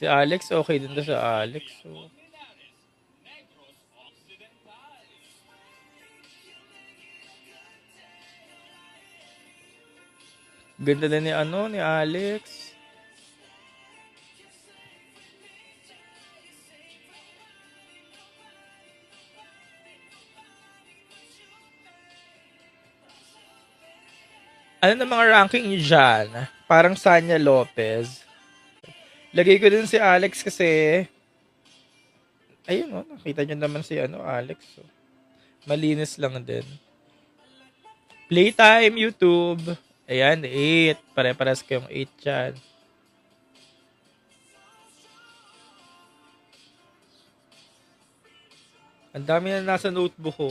Si Alex, okay din to sa Alex. So. Ganda din ni ano, ni Alex. Ano na mga ranking niyo dyan? Parang Sanya Lopez. Lagay ko din si Alex kasi, ayun oh, nakita nyo naman si ano, Alex. Oh. Malinis lang din. Playtime, YouTube. Ayan, 8. Pare-pares kayong 8 dyan. Ang dami na nasa notebook ko.